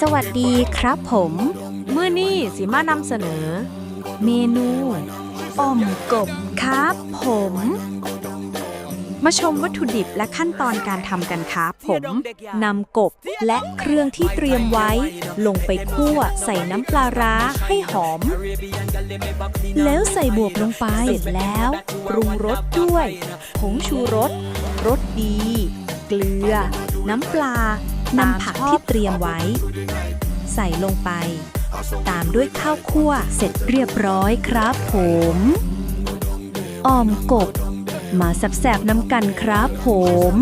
สวัสดีครับผมมื้อนี้สิมานำเสนอ เมนูอ่อมกบครับผมมาชมวัตถุดิบและขั้นตอนการทำกันครับผมนำกบและเครื่องที่เตรียมไว้ลงไปคั่วใส่น้ำปลาร้าให้หอมแล้วใส่บวบลงไปเสร็จแล้วปรุงรสด้วยผงชูรสรสดี เกลือ น้ำปลานำผักที่เตรียมไว้ใส่ลงไปตามด้วยข้าวคั่วเสร็จเรียบร้อยครับผมอ่อมกบมาแซ่บๆน้ำกันครับผม